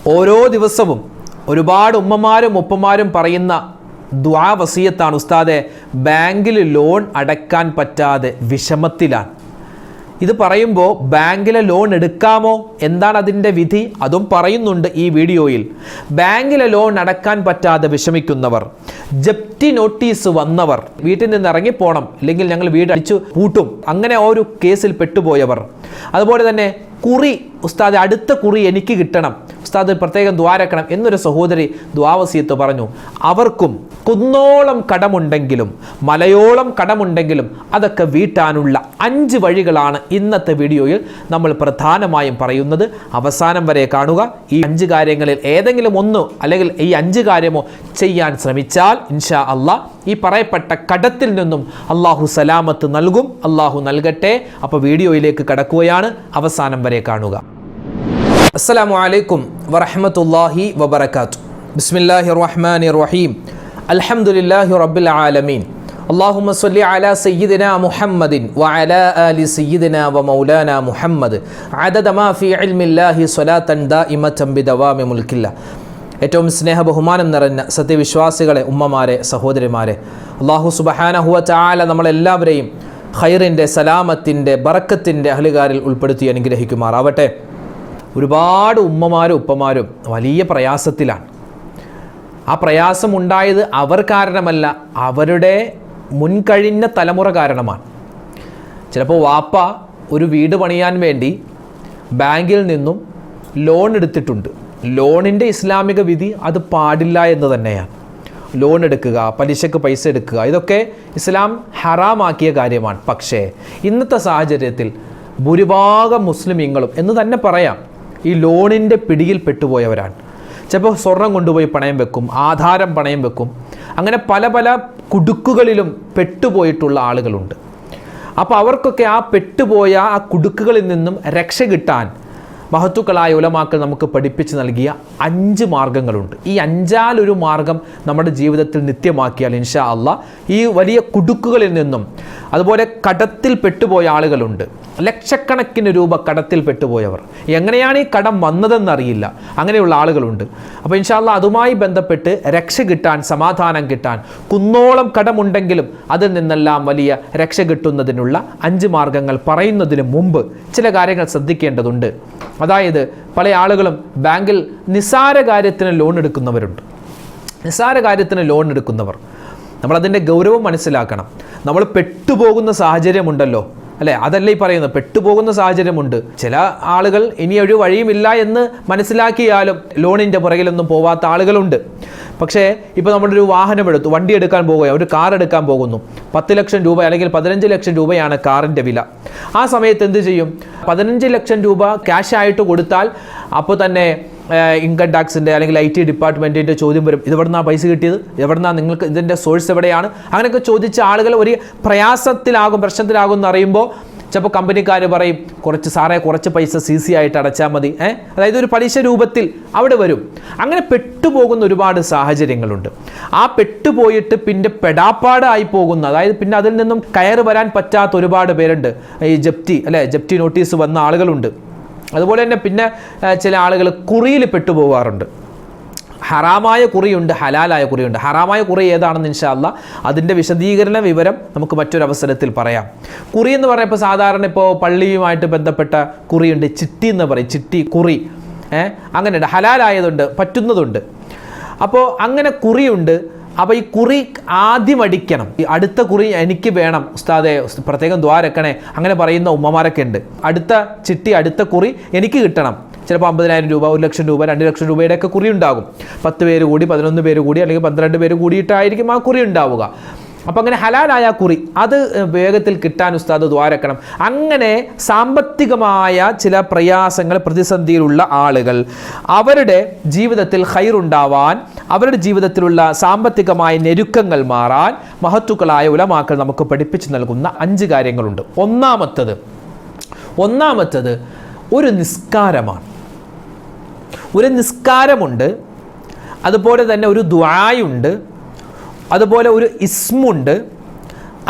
ഓരോ ദിവസവും ഒരുപാട് ഉമ്മമാരും ഉപ്പമാരും പറയുന്ന ദുആ വസിയത്താണ്, ഉസ്താദെ ബാങ്കിൽ ലോൺ അടയ്ക്കാൻ പറ്റാതെ വിഷമത്തിലാണ്. ഇത് പറയുമ്പോൾ ബാങ്കിലെ ലോൺ എടുക്കാമോ, എന്താണ് അതിൻ്റെ വിധി, അതും പറയുന്നുണ്ട് ഈ വീഡിയോയിൽ. ബാങ്കിലെ ലോൺ അടക്കാൻ പറ്റാതെ വിഷമിക്കുന്നവർ, ജപ്തി നോട്ടീസ് വന്നവർ, വീട്ടിൽ നിന്ന് ഇറങ്ങിപ്പോണം, അല്ലെങ്കിൽ ഞങ്ങൾ വീട് അടിച്ചു പൂട്ടും, അങ്ങനെ ഒരു കേസിൽ പെട്ടുപോയവർ, അതുപോലെ തന്നെ കുറി, ഉസ്താദ് അടുത്ത കുറി എനിക്ക് കിട്ടണം, ഉസ്താദ് പ്രത്യേകം ദ്വാരക്കണം എന്നൊരു സഹോദരി ദ്വാവസിയത്ത് പറഞ്ഞു. അവർക്കും കുന്നോളം കടമുണ്ടെങ്കിലും മലയോളം കടമുണ്ടെങ്കിലും അതൊക്കെ വീട്ടാനുള്ള 5 വഴികളാണ് ഇന്നത്തെ വീഡിയോയിൽ നമ്മൾ പ്രധാനമായും പറയുന്നത്. അവസാനം വരെ കാണുക. ഈ 5 കാര്യങ്ങളിൽ ഏതെങ്കിലും ഒന്ന് അല്ലെങ്കിൽ ഈ 5 കാര്യമോ ചെയ്യാൻ ശ്രമിച്ചാൽ ഇൻഷാ അല്ലാഹ് ഈ പറയപ്പെട്ട കടത്തിൽ നിന്നും അള്ളാഹു സലാമത്ത് നൽകും. അള്ളാഹു നൽകട്ടെ. അപ്പോൾ വീഡിയോയിലേക്ക് കടക്കുകയാണ്, അവസാനം വരെ കാണുക. അസ്സലാമു അലൈക്കും വറഹ്മത്തുള്ളാഹി വബറകാതുഹു. ബിസ്മില്ലാഹിർ റഹ്മാനിർ റഹീം. അൽഹംദുലില്ലാഹി റബ്ബിൽ ആലമീൻ. അല്ലാഹുമ്മ സ്വല്ലി അലാ സയ്യിദിനാ മുഹമ്മദിൻ വഅലാ ആലി സയ്യിദിനാ വമൗലാനാ മുഹമ്മദ് അദദ മാ ഫീ ഇൽമില്ലാഹി സ്വലാത്തൻ ദായിമതൻ ബിദവാമി മുൽക്കില്ലാഹ്. ഏറ്റവും സ്നേഹ ബഹുമാനം നിറഞ്ഞ സത്യവിശ്വാസികളെ, ഉമ്മമാരെ, സഹോദരിമാരെ, അല്ലാഹു സുബ്ഹാനഹു വ തആല നമ്മളെല്ലാവരെയും ഖൈറിൻ്റെ, സലാമത്തിൻ്റെ, ബറക്കത്തിൻ്റെ അഹ്ലുകാരിൽ ഉൾപ്പെടുത്തി അനുഗ്രഹിക്കുമാറാവട്ടെ. ഒരുപാട് ഉമ്മമാരും ഉപ്പമാരും വലിയ പ്രയാസത്തിലാണ്. ആ പ്രയാസമുണ്ടായത് അവർ കാരണമല്ല, അവരുടെ മുൻകഴിഞ്ഞ തലമുറ കാരണമാണ്. ചിലപ്പോൾ വാപ്പ ഒരു വീട് പണിയാൻ വേണ്ടി ബാങ്കിൽ നിന്നും ലോൺ എടുത്തിട്ടുണ്ട്. ലോണിൻ്റെ ഇസ്ലാമിക വിധി അത് പാടില്ല എന്ന് തന്നെയാണ്. ലോൺ എടുക്കുക, പലിശക്ക് പൈസ എടുക്കുക, ഇതൊക്കെ ഇസ്ലാം ഹറാമാക്കിയ കാര്യമാണ്. പക്ഷേ ഇന്നത്തെ സാഹചര്യത്തിൽ ഭൂരിഭാഗം മുസ്ലിമീങ്ങളും എന്ന് തന്നെ പറയാം ഈ ലോണിൻ്റെ പിടിയിൽ പെട്ടുപോയവരാണ്. ചിലപ്പോൾ സ്വർണം കൊണ്ടുപോയി പണയം വെക്കും, ആധാരം പണയം വെക്കും, അങ്ങനെ പല പല കുടുക്കുകളിലും പെട്ടുപോയിട്ടുള്ള ആളുകളുണ്ട്. അപ്പോൾ അവർക്കൊക്കെ ആ പെട്ടുപോയ ആ കുടുക്കുകളിൽ നിന്നും രക്ഷ കിട്ടാൻ മഹത്തുക്കളായ ഉലമാക്കൾ നമുക്ക് പഠിപ്പിച്ച് നൽകിയ 5 മാർഗങ്ങളുണ്ട്. ഈ 5-ാലൊരു മാർഗം നമ്മുടെ ജീവിതത്തിൽ നിത്യമാക്കിയാൽ ഇൻഷാ അല്ലാഹ് ഈ വലിയ കുടുക്കുകളിൽ നിന്നും, അതുപോലെ കടത്തിൽ പെട്ടുപോയ ആളുകളുണ്ട്, ലക്ഷക്കണക്കിന് രൂപ കടത്തിൽ പെട്ടുപോയവർ, എങ്ങനെയാണ് ഈ കടം വന്നതെന്നറിയില്ല, അങ്ങനെയുള്ള ആളുകളുണ്ട്. അപ്പോൾ ഇൻഷാ അല്ലാഹ് അതുമായി ബന്ധപ്പെട്ട് രക്ഷ കിട്ടാൻ, സമാധാനം കിട്ടാൻ, കുന്നോളം കടമുണ്ടെങ്കിലും അതിൽ നിന്നെല്ലാം വലിയ രക്ഷ കിട്ടുന്നതിനുള്ള 5 മാർഗങ്ങൾ പറയുന്നതിന് മുമ്പ് ചില കാര്യങ്ങൾ ശ്രദ്ധിക്കേണ്ടതുണ്ട്. അതായത് പല ആളുകളും ബാങ്കിൽ നിസ്സാര കാര്യത്തിന് ലോൺ എടുക്കുന്നവരുണ്ട്. നിസ്സാര കാര്യത്തിന് ലോൺ എടുക്കുന്നവർ, നമ്മളതിൻ്റെ ഗൗരവം മനസ്സിലാക്കണം. നമ്മൾ പെട്ടുപോകുന്ന സാഹചര്യമുണ്ടല്ലോ, അല്ലേ? അതല്ലേ ഈ പറയുന്നത്, പെട്ടുപോകുന്ന സാഹചര്യമുണ്ട്. ചില ആളുകൾ ഇനി ഒരു വഴിയുമില്ല എന്ന് മനസ്സിലാക്കിയാലും ലോണിൻ്റെ പുറകിലൊന്നും പോവാത്ത ആളുകളുണ്ട്. പക്ഷേ ഇപ്പോൾ നമ്മളൊരു വാഹനം എടുത്തു, വണ്ടി എടുക്കാൻ പോകുകയാണ്, ഒരു കാർ എടുക്കാൻ പോകുന്നു. 10 ലക്ഷം രൂപ അല്ലെങ്കിൽ 15 ലക്ഷം രൂപയാണ് കാറിൻ്റെ വില. ആ സമയത്ത് എന്ത് ചെയ്യും? 15 ലക്ഷം രൂപ ക്യാഷ് ആയിട്ട് കൊടുത്താൽ അപ്പോൾ തന്നെ ഇൻകം ടാക്സിൻ്റെ അല്ലെങ്കിൽ IT ഡിപ്പാർട്ട്മെൻറ്റിൻ്റെ ചോദ്യം വരും. ഇതെവിടുന്നാണ് പൈസ കിട്ടിയത്, എവിടുന്നാണ്, നിങ്ങൾക്ക് ഇതിൻ്റെ സോഴ്സ് എവിടെയാണ്? അങ്ങനെയൊക്കെ ചോദിച്ച ആളുകൾ ഒരു പ്രയാസത്തിലാകും, പ്രശ്നത്തിലാകും എന്നറിയുമ്പോൾ ചിലപ്പോൾ കമ്പനിക്കാർ പറയും, കുറച്ച് പൈസ CC ആയിട്ട് അടച്ചാൽ മതി, അതായത് ഒരു പലിശ രൂപത്തിൽ അവിടെ വരും. അങ്ങനെ പെട്ടുപോകുന്ന ഒരുപാട് സാഹചര്യങ്ങളുണ്ട്. ആ പെട്ടുപോയിട്ട് പിന്നെ പെടാപ്പാടായി പോകുന്ന, അതായത് പിന്നെ അതിൽ നിന്നും കയറി വരാൻ പറ്റാത്ത ഒരുപാട് പേരുണ്ട്. ഈ ജപ്തി നോട്ടീസ് വന്ന ആളുകളുണ്ട്. അതുപോലെ തന്നെ പിന്നെ ചില ആളുകൾ കുറിയിൽ പെട്ടുപോകാറുണ്ട്. ഹറാമായ കുറിയുണ്ട്, ഹലാലായ കുറിയുണ്ട്. ഹറാമായ കുറി ഏതാണെന്ന് ഇൻഷാ അല്ലാഹ് അതിൻ്റെ വിശദീകരണ വിവരം നമുക്ക് മറ്റൊരവസരത്തിൽ പറയാം. കുറി എന്ന് പറയുമ്പോൾ സാധാരണ ഇപ്പോൾ പള്ളിയുമായിട്ട് ബന്ധപ്പെട്ട കുറിയുണ്ട്, ചിട്ടി എന്ന് പറയും, ചിട്ടി കുറി, അങ്ങനെയുണ്ട്. ഹലാലായതുണ്ട്, പറ്റുന്നതുണ്ട്. അപ്പോൾ അങ്ങനെ കുറിയുണ്ട്. അപ്പോൾ ഈ കുറി ആദ്യം അടിക്കണം. ഈ അടുത്ത കുറി എനിക്ക് വേണം ഉസ്താദെ, പ്രത്യേകം ദ്വാരക്കണേ, അങ്ങനെ പറയുന്ന ഉമ്മമാരൊക്കെ ഉണ്ട്. അടുത്ത ചിട്ടി, അടുത്ത കുറി എനിക്ക് കിട്ടണം. ചിലപ്പോൾ 50,000 രൂപ, 1 ലക്ഷം രൂപ, 2 ലക്ഷം രൂപയുടെ ഒക്കെ കുറി ഉണ്ടാകും. 10 പേര് കൂടി, 11 പേര് കൂടി, അല്ലെങ്കിൽ 12 പേര് കൂടിയിട്ടായിരിക്കും ആ കുറി ഉണ്ടാവുക. അപ്പോൾ അങ്ങനെ ഹലാലായ കുറി അത് വേഗത്തിൽ കിട്ടാൻ ഉസ്താദ് ദ്വാരക്കണം. അങ്ങനെ സാമ്പത്തികമായ ചില പ്രയാസങ്ങൾ, പ്രതിസന്ധിയിലുള്ള ആളുകൾ അവരുടെ ജീവിതത്തിൽ ഖൈറുണ്ടാവാൻ, അവരുടെ ജീവിതത്തിലുള്ള സാമ്പത്തികമായ ഞെരുക്കങ്ങൾ മാറാൻ മഹത്തുക്കളായ ഉലമാക്കൾ നമുക്ക് പഠിപ്പിച്ചു നൽകുന്ന 5 കാര്യങ്ങളുണ്ട്. ഒന്നാമത്തത് ഒരു നിസ്കാരമാണ്. ഒരു നിസ്കാരമുണ്ട്, അതുപോലെ തന്നെ ഒരു ദുആയുണ്ട്, അതുപോലെ ഒരു ഇസ്മുണ്ട്,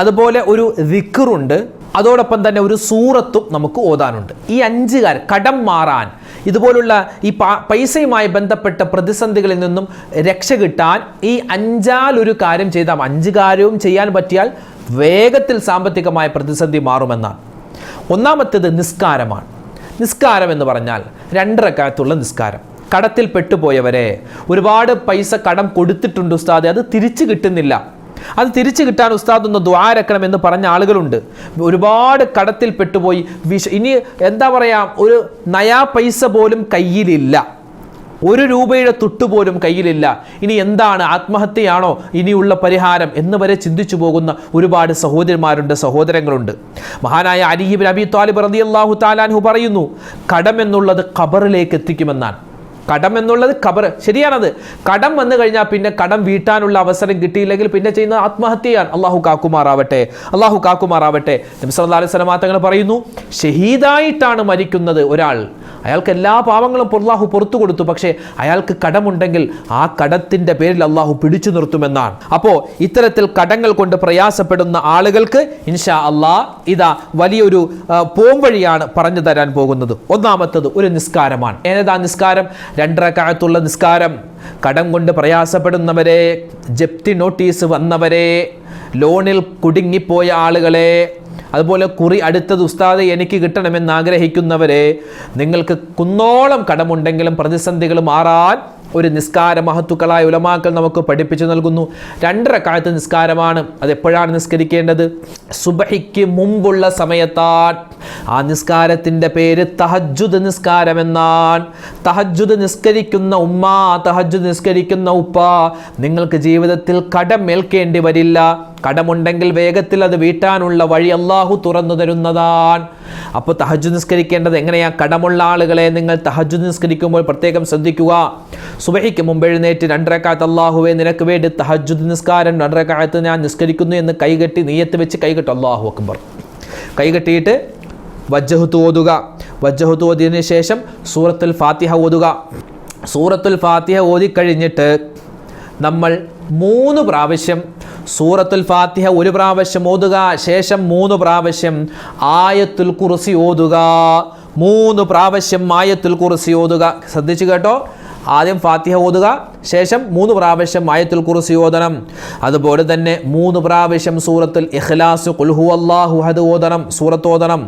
അതുപോലെ ഒരു ദിക്റുണ്ട്, അതോടൊപ്പം തന്നെ ഒരു സൂറത്തും നമുക്ക് ഓതാനുണ്ട്. ഈ 5 കാര്യം കടം മാറാൻ, ഇതുപോലുള്ള ഈ പൈസയുമായി ബന്ധപ്പെട്ട പ്രതിസന്ധികളിൽ നിന്നും രക്ഷ കിട്ടാൻ ഈ അഞ്ചാലൊരു കാര്യം ചെയ്താൽ, 5 കാര്യവും ചെയ്യാൻ പറ്റിയാൽ വേഗത്തിൽ സാമ്പത്തികമായ പ്രതിസന്ധി മാറുമെന്നാണ്. ഒന്നാമത്തേത് നിസ്കാരമാണ്. നിസ്കാരം എന്ന് പറഞ്ഞാൽ 2 റക്അത്തുള്ള നിസ്കാരം. കടത്തിൽ പെട്ടുപോയവരെ, ഒരുപാട് പൈസ കടം കൊടുത്തിട്ടുണ്ട് ഉസ്താദെ, അത് തിരിച്ചു കിട്ടുന്നില്ല, അത് തിരിച്ചു കിട്ടാൻ ഉസ്താദ് ഒന്ന് ദുആ ഇറക്കണം എന്ന് പറഞ്ഞ ആളുകളുണ്ട്. ഒരുപാട് കടത്തിൽ പെട്ടുപോയി, ഇനി എന്താ പറയുക, ഒരു നയാ പൈസ പോലും കയ്യിലില്ല, 1 രൂപയുടെ തുട്ടുപോലും കയ്യിലില്ല. ഇനി എന്താണ്, ആത്മഹത്യയാണോ ഇനിയുള്ള പരിഹാരം എന്ന് വരെ ചിന്തിച്ചു പോകുന്ന ഒരുപാട് സഹോദരന്മാരുണ്ട്, സഹോദരങ്ങളുണ്ട്. മഹാനായ അലി ഇബ്നു അബീ ത്വാലിബ് റളിയല്ലാഹു തആല അൻഹു പറയുന്നു, കടം എന്നുള്ളത് ഖബറിലേക്ക് എത്തിക്കുമെന്നാണ്. കടം എന്നുള്ളത് ഖബർ, ശരിയാണത്. കടം വന്നു കഴിഞ്ഞാൽ പിന്നെ കടം വീട്ടാനുള്ള അവസരം കിട്ടിയില്ലെങ്കിൽ പിന്നെ ചെയ്യുന്ന ആത്മഹത്യയാണ്. അള്ളാഹു കാക്കുമാറാവട്ടെ, അള്ളാഹു കാക്കുമാറാവട്ടെ. നബി സല്ലല്ലാഹു അലൈഹി വസല്ലം തങ്ങൾ പറയുന്നു, ഷഹീദായിട്ടാണ് മരിക്കുന്നത് ഒരാൾ, അയാൾക്ക് എല്ലാ പാവങ്ങളും അള്ളാഹു പുറത്തു കൊടുത്തു, പക്ഷേ അയാൾക്ക് കടമുണ്ടെങ്കിൽ ആ കടത്തിന്റെ പേരിൽ അള്ളാഹു പിടിച്ചു നിർത്തുമെന്നാണ്. അപ്പോൾ ഇത്തരത്തിൽ കടങ്ങൾ കൊണ്ട് പ്രയാസപ്പെടുന്ന ആളുകൾക്ക് ഇൻഷാ അള്ളാഹ് ഇതാ വലിയൊരു പോംവഴിയാണ് പറഞ്ഞു തരാൻ പോകുന്നത്. ഒന്നാമത്തത് ഒരു നിസ്കാരമാണ്. ഏതാ നിസ്കാരം? 2 റക്അത്തുള്ള നിസ്കാരം. കടം കൊണ്ട് പ്രയാസപ്പെടുന്നവരെ, ജപ്തി നോട്ടീസ് വന്നവരെ, ലോണിൽ കുടുങ്ങിപ്പോയ ആളുകളെ, അതുപോലെ കുറി അടുത്തത് ഉസ്താദ് എനിക്ക് കിട്ടണമെന്ന് ആഗ്രഹിക്കുന്നവരെ, നിങ്ങൾക്ക് കുന്നോളം കടമുണ്ടെങ്കിലും പ്രതിസന്ധികൾ മാറാൻ ഒരു നിസ്കാര മഹത്തുക്കളായ ഉലമാക്കൾ നമുക്ക് പഠിപ്പിച്ചു നൽകുന്നു. 2 റക്അത്ത് നിസ്കാരമാണ്. അതെപ്പോഴാണ് നിസ്കരിക്കേണ്ടത്? സുബഹിക്ക് മുമ്പുള്ള സമയത്താണ്. ആ നിസ്കാരത്തിൻ്റെ പേര് തഹജ്ജുദ് നിസ്കാരം എന്നാണ്. തഹജ്ജുദ് നിസ്കരിക്കുന്ന ഉമ്മ, തഹജ്ജുദ് നിസ്കരിക്കുന്ന ഉപ്പ, നിങ്ങൾക്ക് ജീവിതത്തിൽ കടമേൽക്കേണ്ടി വരില്ല. കടമുണ്ടെങ്കിൽ വേഗത്തിൽ അത് വീട്ടാനുള്ള വഴി അള്ളാഹു തുറന്നു തരുന്നതാണ്. അപ്പോൾ തഹജ്ജുദ് നിസ്കരിക്കേണ്ടത് എങ്ങനെയാ? കടമുള്ള ആളുകളെ നിങ്ങൾ തഹജ്ജുദ് നിസ്കരിക്കുമ്പോൾ പ്രത്യേകം ശ്രദ്ധിക്കുക. സുബഹിക്ക് മുമ്പ് എഴുന്നേറ്റ് 2 റക്അത്ത് അല്ലാഹുവേ നിനക്ക് വേണ്ടി തഹജ്ജുദ് നിസ്കാരം 2 റക്അത്ത് ഞാൻ നിസ്കരിക്കുന്നു എന്ന് കൈകെട്ടി നിയ്യത്ത് വെച്ച് കൈകെട്ട് അല്ലാഹു അക്ബർ കൈകെട്ടിയിട്ട് വജ്ജഹ്തു ഓതുക. വജ്ജഹ്തു ഓതിയതിനു ശേഷം സൂറത്തുൽ ഫാത്തിഹ ഓതുക. സൂറത്തുൽ ഫാത്തിഹ ഓതിക്കഴിഞ്ഞിട്ട് നമ്മൾ 3 പ്രാവശ്യം സൂറത്തുൽ ഫാത്തിഹ 1 പ്രാവശ്യം ഓതുക. ശേഷം 3 പ്രാവശ്യം ആയത്തുൽ കുർസി ഓതുക. 3 പ്രാവശ്യം ആയത്തുൽ കുർസി ഓതുക. ശ്രദ്ധിച്ചു കേട്ടോ. ആദ്യം ഫാത്തിഹ ഓതുക, ശേഷം 3 പ്രാവശ്യം ആയത്തുൽ കുർസി ഓതണം. അതുപോലെ തന്നെ 3 പ്രാവശ്യം സൂറത്തുൽ ഇഖ്ലാസ് ഖുൽ ഹുവല്ലാഹു അഹദ് ഓതണം, സൂറത്ത് ഓതണം.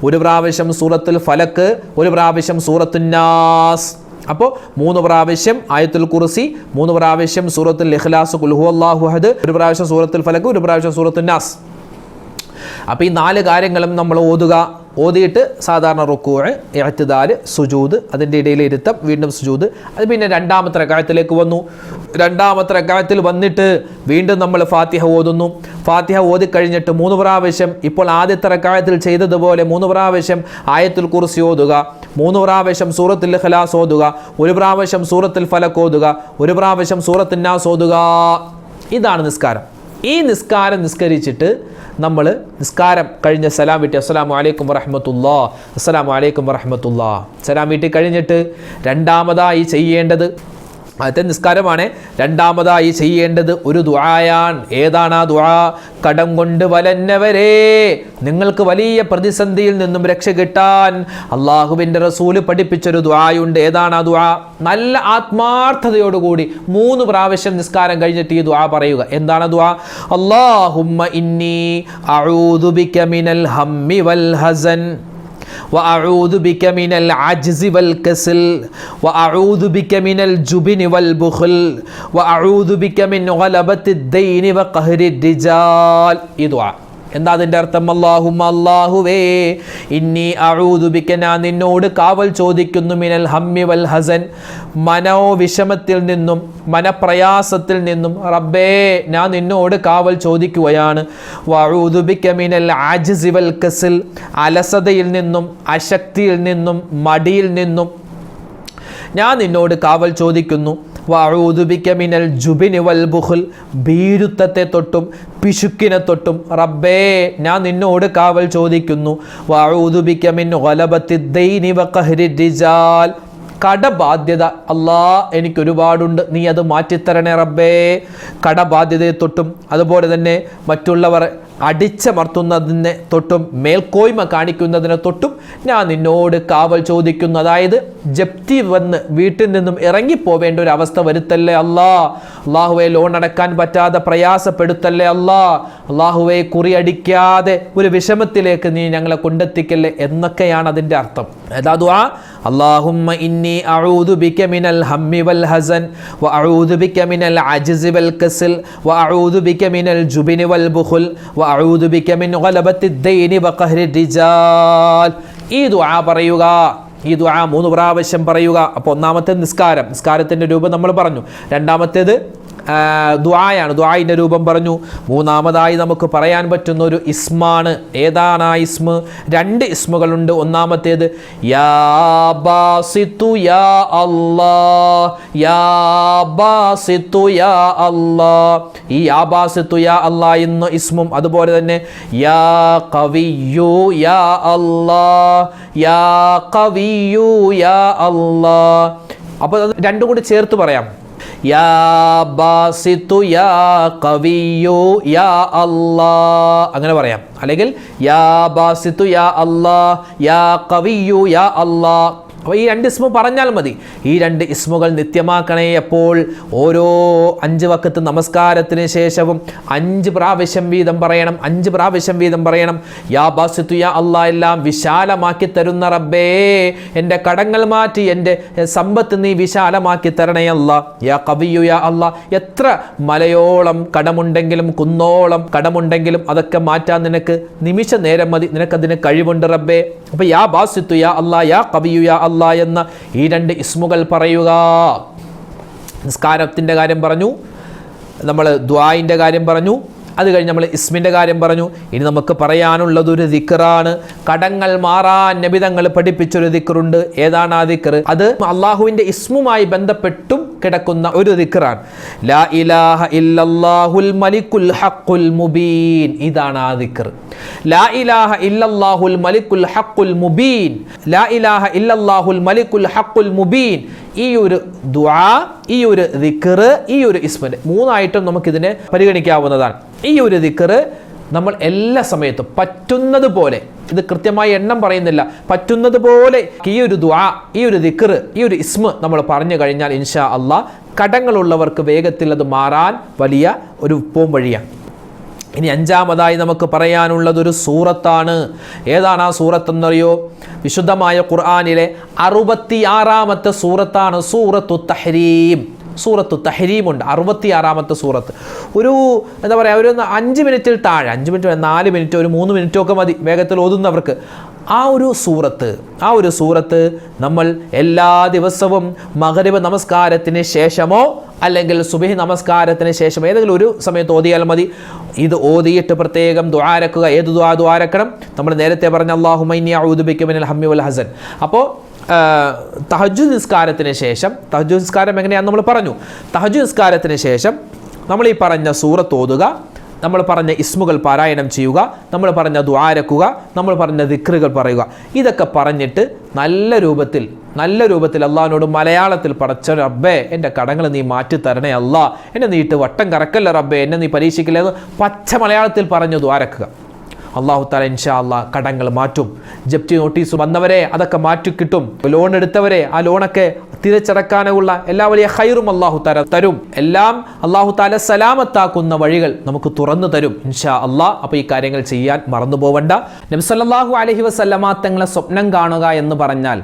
1 പ്രാവശ്യം സൂറത്തുൽ ഫലക്ക്, 1 പ്രാവശ്യം സൂറത്തുൻ നാസ്. അപ്പോൾ 3 പ്രാവശ്യം ആയത്തുൽ കുർസി, 3 പ്രാവശ്യം സൂറത്തുൽ ഇഖ്ലാസ് ഖുൽ ഹുവല്ലാഹു അഹദ്, 1 പ്രാവശ്യം സൂറത്തുൽ ഫലക്ക്, 1 പ്രാവശ്യം സൂറത്തുൻ നാസ്. അപ്പോൾ ഈ 4 കാര്യങ്ങളും നമ്മൾ ഓതുക. ഓതിയിട്ട് സാധാരണ റുക്കൂഅ്, ഇഅ്തിദാല്, സുജൂദ്, അതിൻ്റെ ഇടയിൽ ഇരുത്തം, വീണ്ടും സുജൂദ്. അത് പിന്നെ 2ാമത്തെ റക്അത്തിലേക്ക് വന്നു. 2ാമത്തെ റക്അത്തിൽ വന്നിട്ട് വീണ്ടും നമ്മൾ ഫാത്തിഹ ഓതുന്നു. ഫാത്തിഹ ഓതിക്കഴിഞ്ഞിട്ട് 3 പ്രാവശ്യം ഇപ്പോൾ ആദ്യത്തെ റക്അത്തിൽ ചെയ്തതുപോലെ 3 പ്രാവശ്യം ആയത്തുൽ കുർസി ഓതുക, 3 പ്രാവശ്യം സൂറത്തുൽ ഇഖ്ലാസ് ഓതുക, 1 പ്രാവശ്യം സൂറത്തുൽ ഫലക്ക് ഓതുക, 1 പ്രാവശ്യം സൂറത്തുൻ നാസ് ഓതുക. ഇതാണ് നിസ്കാരം. ഈ നിസ്കാരം നിസ്കരിച്ചിട്ട് നമ്മൾ നിസ്കാരം കഴിഞ്ഞ് സലാം വീട്ടി അസ്സലാമു അലൈക്കും വറഹ്മത്തുള്ളാഹ്, അസ്സലാമു അലൈക്കും വറഹ്മത്തുള്ളാഹ് സലാം വീട്ടി കഴിഞ്ഞിട്ട് 2ാമതായി ചെയ്യേണ്ടത്, ആദ്യത്തെ നിസ്കാരമാണ്, 2ാമതായി ചെയ്യേണ്ടത് ഒരു ദുആയാണ്. ഏതാണ് ആ ദുആ? കടം കൊണ്ട് വലന്നവരെ, നിങ്ങൾക്ക് വലിയ പ്രതിസന്ധിയിൽ നിന്നും രക്ഷ കിട്ടാൻ അള്ളാഹുവിൻ്റെ റസൂല് പഠിപ്പിച്ചൊരു ദുആയുണ്ട്. ഏതാണ് ആ ദുആ? നല്ല ആത്മാർത്ഥതയോടുകൂടി 3 പ്രാവശ്യം നിസ്കാരം കഴിഞ്ഞിട്ട് ഈ ദുആ പറയുക. എന്താണ് ദുആ? അല്ലാഹുമ്മ ഇന്നി അഊദു ബിക മിനൽ ഹമ്മി വൽ ഹസൻ وأعوذ بك من العجز والكسل وأعوذ بك من الجبن والبخل وأعوذ بك من غلبة الدين وقهر الرجال. ഈ ദുആ എന്താ അതിൻ്റെ അർത്ഥം? അല്ലാഹുമ്മ, അല്ലാഹുവേ, ഇന്നി അഊദു ബിക, ഞാൻ നിന്നോട് കാവൽ ചോദിക്കുന്നു, മിനൽ ഹമ്മി വൽ ഹസൻ, മനോവിഷമത്തിൽ നിന്നും മനപ്രയാസത്തിൽ നിന്നും റബ്ബേ ഞാൻ നിന്നോട് കാവൽ ചോദിക്കുകയാണ്. വഅഊദു ബിക മിനൽ അജ്സി വൽ കസൽ, അലസതയിൽ നിന്നും അശക്തിയിൽ നിന്നും മടിയിൽ നിന്നും ഞാൻ നിന്നോട് കാവൽ ചോദിക്കുന്നു. വഅഊദു ബിക മിനൽ ജുബ്നി വൽ ബുഖൽ, ഭീരുത്വത്തെ തൊട്ടും പിശുക്കിനെ തൊട്ടും റബ്ബേ ഞാൻ നിന്നോട് കാവൽ ചോദിക്കുന്നു. വഅഊദു ബിക മിൻ ഗലബത്തിദ് ദൈനി വഖഹ്രി റിജാൽ, കടബാധ്യത അല്ലാ എനിക്കൊരുപാടുണ്ട്, നീ അത് മാറ്റിത്തരണേ റബ്ബേ. കടബാധ്യതയെ തൊട്ടും അതുപോലെ തന്നെ മറ്റുള്ളവർ അടിച്ചമർത്തുന്നതിനെ തൊട്ടും മേൽക്കോയ്മ കാണിക്കുന്നതിനെ തൊട്ടും ഞാൻ നിന്നോട് കാവൽ ചോദിക്കുന്നു. അതായത് ജപ്തി വന്ന് വീട്ടിൽ നിന്നും ഇറങ്ങിപ്പോവേണ്ട ഒരു അവസ്ഥ വരുത്തല്ലേ അല്ലാ. അള്ളാഹുവെ ലോൺ അടക്കാൻ പറ്റാതെ പ്രയാസപ്പെടുത്തല്ലേ അല്ലാ. അള്ളാഹുവെ കുറിയടിക്കാതെ ഒരു വിഷമത്തിലേക്ക് നീ ഞങ്ങളെ കൊണ്ടെത്തിക്കല്ലേ എന്നൊക്കെയാണ് അതിൻ്റെ അർത്ഥം. ഏതാ ദുആ? അല്ലാഹുമ്മ ഇന്നി അഊദു ബിക മിനൽ ഹമ്മി വൽ ഹസൻ വ അഊദു ബിക മിനൽ അജ്സി വൽ കസൽ വ അഊദു ബിക മിനൽ ജുബ്നി വൽ ബുഖൽ വ അഊദു ബിക മിൻ ഗലബത്തിദ് ദൈനി വ ഖഹ്രി റിജാൽ. ഈ ദുആ പറയുക. ഈ ദുആ 3 പ്രാവശ്യം പറയുക. അപ്പോൾ ഒന്നാമത്തെ നിസ്കാരത്തിൻ്റെ രൂപം നമ്മൾ പറഞ്ഞു. രണ്ടാമത്തേത് ദുആയാണ്, ദുആയിൻ്റെ രൂപം പറഞ്ഞു. മൂന്നാമതായി നമുക്ക് പറയാൻ പറ്റുന്ന ഒരു ഇസ്മാണ്. ഏതാണ് ആ ഇസ്മ്? 2 ഇസ്മുകളുണ്ട്. ഒന്നാമത്തേത് യാ ബാസിത്തു യാ അല്ലാഹ്, യാ ബാസിത്തു യാ അല്ലാഹ്. ഈ യാ ബാസിത്തു യാ അല്ലാഹ് എന്ന ഇസ്മും അതുപോലെ തന്നെ യാ ഖവിയ്യു യാ അല്ലാഹ്, യാ ഖവിയ്യു യാ അല്ലാഹ്. അപ്പോൾ അത് രണ്ടും കൂടി ചേർത്ത് പറയാം. യാ ബാസിത്തു യാ ഖവിയ്യു യാ അല്ലാഹ്, അങ്ങനെ പറയാം. അല്ലെങ്കിൽ യാ ബാസിത്തു യാ അല്ലാഹ്, യാ ഖവിയ്യു യാ അല്ലാഹ്. അപ്പോൾ ഈ 2 ഇസ്മു പറഞ്ഞാൽ മതി. ഈ 2 ഇസ്മുകൾ നിത്യമാക്കണേ. എപ്പോൾ? ഓരോ 5 വഖത്ത് നമസ്കാരത്തിന് ശേഷവും 5 പ്രാവശ്യം വീതം പറയണം. 5 പ്രാവശ്യം വീതം പറയണം. യാ ബാസിത്തു യാ അല്ലാഹ്, എല്ലാം വിശാലമാക്കി തരുന്ന റബ്ബേ, എൻ്റെ കടങ്ങൾ മാറ്റി എൻ്റെ സമ്പത്ത് നീ വിശാലമാക്കി തരണേ അല്ലാഹ്. യാ ഖവിയ്യു യാ അല്ലാഹ്, എത്ര മലയോളം കടമുണ്ടെങ്കിലും കുന്നോളം കടമുണ്ടെങ്കിലും അതൊക്കെ മാറ്റാൻ നിനക്ക് നിമിഷ നേരം മതി, നിനക്കതിന് കഴിവുണ്ട് റബ്ബേ. അപ്പോൾ യാ ബാസിത്തു യാ അല്ലാഹ്, യാ ഖവിയ്യു യാ അല്ലാഹ് എന്ന ഈ 2 ഇസ്മുകൾ പറയുക. നിസ്കാരത്തിൻ്റെ കാര്യം പറഞ്ഞു, നമ്മൾ ദുആയിൻ്റെ കാര്യം പറഞ്ഞു, അത് കഴിഞ്ഞ് നമ്മൾ ഇസ്മിൻ്റെ കാര്യം പറഞ്ഞു. ഇനി നമുക്ക് പറയാനുള്ളത് ഒരു ദിക്റാണ്. കടങ്ങൾ മാറാൻ നബി തങ്ങൾ പഠിപ്പിച്ചൊരു ദിക്റുണ്ട്. ഏതാണ് ആ ദിക്ർ? അത് അള്ളാഹുവിൻ്റെ ഇസ്മുമായി ബന്ധപ്പെട്ടും കിടക്കുന്ന ഒരു ദിക്റാണ്. ലാ ഇലാഹ ഇല്ലല്ലാഹുൽ മലിക്കുൽ ഹഖുൽ മുബീൻ. ഇതാണ് ആ ദിക്ർ. ലാ ഇലാഹ ഇല്ലല്ലാഹുൽ മലിക്കുൽ ഹഖുൽ മുബീൻ, ലാ ഇലാഹ ഇല്ലല്ലാഹുൽ മലിക്കുൽ ഹഖുൽ മുബീൻ. ഈ ഒരു ദുആ, ഈ ഒരു ദിക്ർ, ഈ ഒരു ഇസ്മിന് 3ആയിട്ടും നമുക്കിതിനെ പരിഗണിക്കാവുന്നതാണ്. ഈ ഒരു ദിക്ർ നമ്മൾ എല്ലാ സമയത്തും പറ്റുന്നത് പോലെ, ഇത് കൃത്യമായി എണ്ണം പറയുന്നില്ല, പറ്റുന്നത് പോലെ ഈ ഒരു ദുആ, ഈ ഒരു ദിക്ർ, ഈ ഒരു ഇസ്മ നമ്മൾ പറഞ്ഞു കഴിഞ്ഞാൽ ഇൻഷാ അല്ലാഹ് കടങ്ങളുള്ളവർക്ക് വേഗത്തിൽ അത് മാറാൻ വലിയ ഒരു പോംവഴിയാണ്. ഇനി 5-മതായി നമുക്ക് പറയാനുള്ളത് ഒരു സൂറത്താണ്. ഏതാണ് ആ സൂറത്ത് എന്നറിയോ? വിശുദ്ധമായ ഖുർആനിലെ 66-ാമത്തെ സൂറത്താണ് സൂറത്തു തഹ്രീം. സൂറത്തു തഹ്രീമുണ്ട്, 66-ാമത്തെ സൂറത്ത്. ഒരു എന്താ പറയുക, ഒരു 5 മിനിറ്റിൽ താഴെ, 5 മിനിറ്റ് 4 മിനിറ്റ്, ഒരു 3 മിനിറ്റൊക്കെ മതി വേഗത്തിൽ ഓതുന്നവർക്ക്. ആ ഒരു സൂറത്ത് നമ്മൾ എല്ലാ ദിവസവും മഗ്രിബ് നമസ്കാരത്തിന് ശേഷമോ അല്ലെങ്കിൽ സുബ്ഹി നമസ്കാരത്തിന് ശേഷം ഏതെങ്കിലും ഒരു സമയത്ത് ഓതിയാൽ മതി. ഇത് ഓതിയിട്ട് പ്രത്യേകം ദുആരക്കുക. ഏത് ദുആരക്കണം? നമ്മൾ നേരത്തെ പറഞ്ഞ അല്ലാഹുമ്മ ഇന്നി അഊദു ബിക മിനൽ ഹമ്മി വൽ ഹസൻ. അപ്പോൾ തഹജ്ജുദ് നിസ്കാരത്തിന് ശേഷം, തഹജ്ജുദ് നിസ്കാരം എങ്ങനെയാണെന്ന് നമ്മൾ പറഞ്ഞു. തഹജ്ജുദ് നിസ്കാരത്തിന് ശേഷം നമ്മൾ ഈ പറഞ്ഞ സൂറത്ത് ഓതുക, നമ്മൾ പറഞ്ഞ ഇസ്മുകൾ പാരായണം ചെയ്യുക, നമ്മൾ പറഞ്ഞ ദുആരക്കുക, നമ്മൾ പറഞ്ഞ ദിക്റുകൾ പറയുക. ഇതൊക്കെ പറഞ്ഞിട്ട് നല്ല രൂപത്തിൽ അള്ളാഹിനോട് മലയാളത്തിൽ പടച്ച റബ്ബേ, എൻ്റെ കടങ്ങൾ നീ മാറ്റി തരണേ അല്ലാ, എന്നെ നീട്ട് വട്ടം കറക്കല്ല റബ്ബേ, എന്നെ നീ പരീക്ഷിക്കില്ല എന്ന് പച്ച മലയാളത്തിൽ പറഞ്ഞു ദുആരക്കുക. അല്ലാഹു തആല ഇൻഷാ അല്ലാഹ് കടങ്ങൾ മാറ്റും. ജപ്തി നോട്ടീസ് വന്നവരെ അതൊക്കെ മാറ്റി കിട്ടും. ലോൺ എടുത്തവരെ ആ ലോണൊക്കെ തിരിച്ചടക്കാനുള്ള എല്ലാ വലിയ ഖൈറും അല്ലാഹു തആല തരും. എല്ലാം അല്ലാഹു തആല സലാമത്താക്കുന്ന വഴികൾ നമുക്ക് തുറന്നു തരും ഇൻഷാ അല്ലാഹ്. അപ്പോൾ ഈ കാര്യങ്ങൾ ചെയ്യാൻ മറന്നു പോവണ്ട. നബി സല്ലല്ലാഹു അലൈഹി വസല്ലമ തങ്ങളെ സ്വപ്നം കാണുക എന്ന് പറഞ്ഞാൽ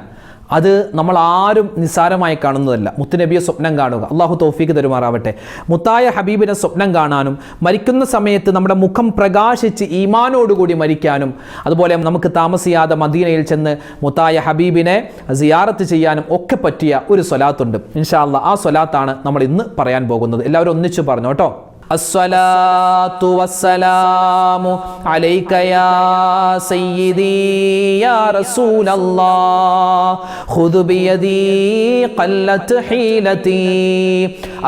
അത് നമ്മൾ ആരും നിസ്സാരമായി കാണുന്നതല്ല. മുത്തുനബിയെ സ്വപ്നം കാണുക, അള്ളാഹു തൗഫീഖ് തരുമാറാവട്ടെ. മുത്തായ ഹബീബിനെ സ്വപ്നം കാണാനും മരിക്കുന്ന സമയത്ത് നമ്മുടെ മുഖം പ്രകാശിച്ച് ഈമാനോടുകൂടി മരിക്കാനും അതുപോലെ നമുക്ക് താമസിയാതെ മദീനയിൽ ചെന്ന് മുത്തായ ഹബീബിനെ സിയാറത്ത് ചെയ്യാനും ഒക്കെ പറ്റിയ ഒരു സ്വലാത്തുണ്ട്. ഇൻഷാ അല്ലാഹ് ആ സ്വലാത്താണ് നമ്മൾ ഇന്ന് പറയാൻ പോകുന്നത്. എല്ലാവരും ഒന്നിച്ചു പറഞ്ഞു കേട്ടോ. الصلاة والسلام عليك يا سيدي يا رسول الله خذ بيدي قلت حيلتي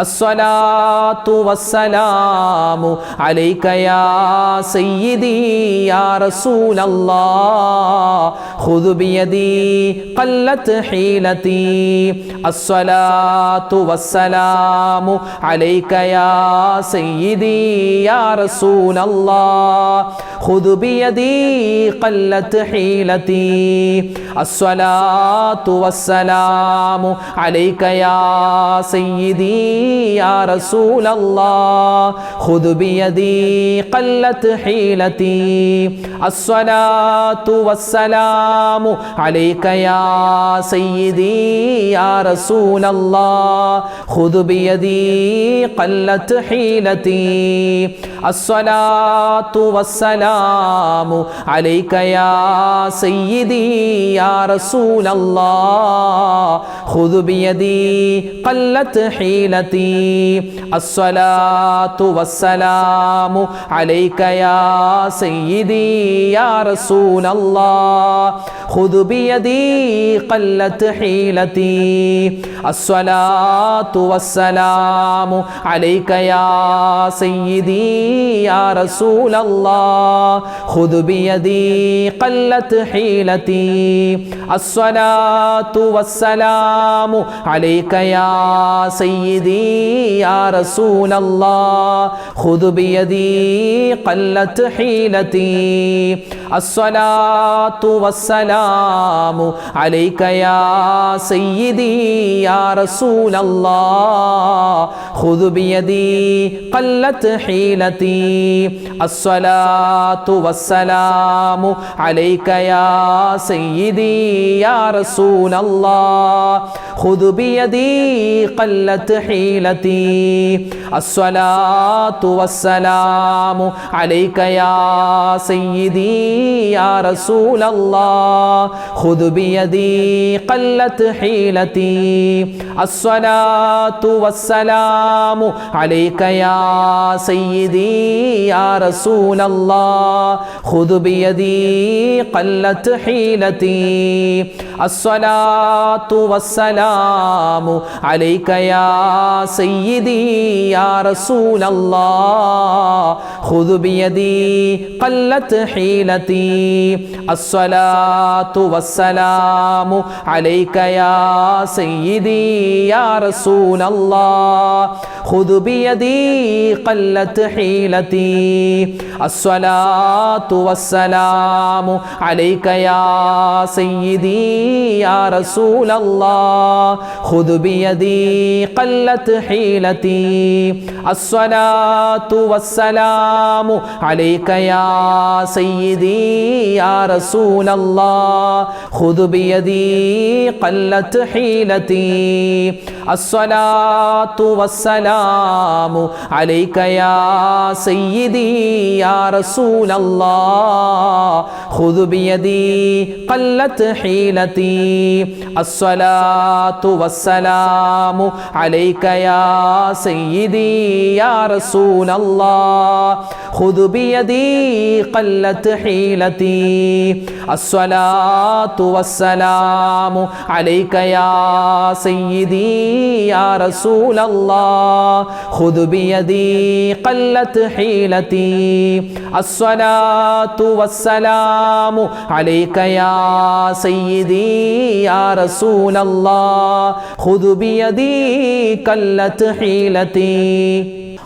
അസ്സലാത്തു വസ്സലാമു അലൈക യാ സയ്യിദി യാ റസൂലല്ലാഹ് ഖുദ് ബിയദി ഖല്ലത് ഹീലതി അസ്സലാത്തു വസ്സലാമു അലൈക യാ സയ്യിദി യാ റസൂലല്ലാഹ് ഖുദ് ബിയദി ഖല്ലത് ഹീലതി അസ്സലാത്തു വസ്സലാമു അലൈക യാ സയ്യിദി യാ റസൂലല്ലാഹ് ഖുദ് ബിയദി ഖല്ലത് ഹീലതി അസ്സലാത്തു വസ്സലാമു അലൈക യാ സയ്യിദി യാ റസൂലല്ലാഹ് ഖുദ് ബിയദി ഖല്ലത് ഹീലതി അസ്സലാത്തു വസ്സലാമു അലൈക യാ സയ്യിദി യാ റസൂലല്ലാഹ് ഖുദ് ബിയദി ഖല്ലത് ഹീലതി അസ്സലാത്തു വസ്സലാമു അലൈക യാ സയ്യിദി യാ റസൂലല്ലാഹ് ഖുദ് ബിയദി ഖല്ലത് ഹീലതി അസ്സലാത്തു വസ്സലാമു അലൈക യാ സയ്യിദി യാ റസൂലല്ലാഹ് ഖുദ് ബിയദി ഖല്ലത് ഹീലതി അസ്സലാത്തു വസ്സലാമു അലൈക യാ സയ്യിദി യാ റസൂലല്ലാഹ് ഖുദ് ബിയദി ഖല്ലത് ഹീലതി അസ്സലാത്തു വസ്സലാമു അലൈക യാ സയ്യിദി യാ റസൂലല്ലാഹ് ഖുദ് ബിയദി ഖല്ലത് ഹീലതി അസ്സലാത്തു വസ്സലാമു അലൈക യാ സയ്യിദി യാ റസൂലല്ലാഹ് ഖുദ് ബിയദി ഖല്ലത് ഹീലതി അസ്സലാത്തു വസ്സലാമു അലൈക യാ സയ്യിദി യാ റസൂലല്ലാഹ് ഖുദ് ബിയദി ഖല്ലത് ഹീലതി അസ്സലാത്തു വസ്സലാമു അലൈക യാ സയ്യിദി യാ റസൂലല്ലാഹ് ഖുദ് ബിയദി ഖല്ലത് ഹീലതി അസ്സലാത്തു വസ്സലാമു അലൈക യാ സയ്യിദി യാ റസൂലല്ലാഹ് ഖുദ് ബിയദി ഖല്ലത് ഹീലതി അസ്സലാത്തു വസ്സലാമു അലൈക യാ സയ്യിദി യാ റസൂലല്ലാഹ് ഖുദ് ബിയദി ഖല്ലത് ഹീലതി അസ്സലാത്തു വസ്സലാമു അലൈക യാ സയ്യിദി യാ റസൂലല്ലാഹ് ഖുദ് ബിയദി ഖല്ലത് ഹീലതി അസ്സലാത്തു വസ്സലാമു അലൈക യാ സയ്യിദി യാ റസൂലല്ലാഹ് ഖുദ് ബിയദി ഖല്ലത് ഹീലതി അസ്സലാത്തു വസ്സലാമു അലൈക യാ സയ്യിദി യാ റസൂലല്ലാഹ് ഖുദ് ബിയദി ഖല്ലത് ഹീലതി അസ്സലാത്തു വസ്സലാമു അലൈക യാ സയ്യിദി യാ റസൂലല്ലാഹ് ഖുദ് ബിയദി ഖല്ലത് ഹീലതി അസ്സലാത്തു വസ്സലാമു അലൈക യാ സയ്യിദി യാ റസൂലല്ലാഹ് ഖുദ് ബിയദി ഖല്ലത് ഹീലതി അസ്സലാത്തു വസ്സലാമു അലൈക യാ സയ്യിദി യാ റസൂലല്ലാഹ് ഖുദ് ബിയദി ഖല്ലത് ഹീലതി.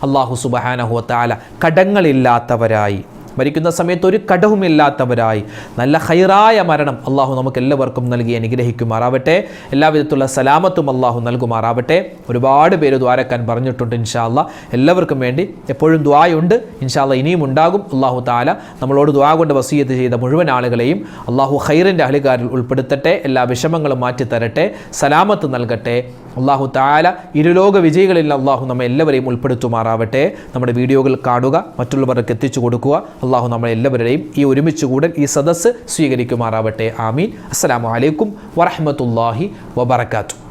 അല്ലാഹു സുബ്ഹാനഹു വ തആല കടങ്ങളില്ലാത്തവരായി മരിക്കുന്ന സമയത്ത് ഒരു കടവുമില്ലാത്തവരായി നല്ല ഹൈറായ മരണം അള്ളാഹു നമുക്ക് എല്ലാവർക്കും നൽകി അനുഗ്രഹിക്കുമാറാവട്ടെ. എല്ലാവിധത്തിലുള്ള സലാമത്തും അള്ളാഹു നൽകുമാറാവട്ടെ. ഒരുപാട് പേര് ദ്വാരക്കാൻ പറഞ്ഞിട്ടുണ്ട്. ഇൻഷാ അല്ലാഹ് എല്ലാവർക്കും വേണ്ടി എപ്പോഴും ദ്വായുണ്ട്. ഇൻഷാ അല്ലാഹ് ഇനിയും ഉണ്ടാകും. അള്ളാഹു തആല നമ്മളോട് ദ്വാ കൊണ്ട് വസിയത്ത് ചെയ്ത മുഴുവൻ ആളുകളെയും അള്ളാഹു ഖൈറിൻ്റെ അഹ്ലുകാരിൽ ഉൾപ്പെടുത്തട്ടെ. എല്ലാ വിഷമങ്ങളും മാറ്റിത്തരട്ടെ, സലാമത്ത് നൽകട്ടെ. അള്ളാഹു തആല ഇരുലോക വിജയികളിൽ അള്ളാഹു നമ്മെ എല്ലാവരെയും ഉൾപ്പെടുത്തുമാറാവട്ടെ. നമ്മുടെ വീഡിയോകൾ കാണുക, മറ്റുള്ളവർക്ക് എത്തിച്ചു കൊടുക്കുക. അള്ളാഹു നമ്മളെല്ലാവരുടെയും ഈ ഒരുമിച്ച് കൂടൽ, ഈ സദസ്സ് സ്വീകരിക്കുമാറാവട്ടെ. ആമീൻ. അസ്സലാമു അലൈക്കും വറഹ്മത്തുള്ളാഹി വബറകാതുഹു.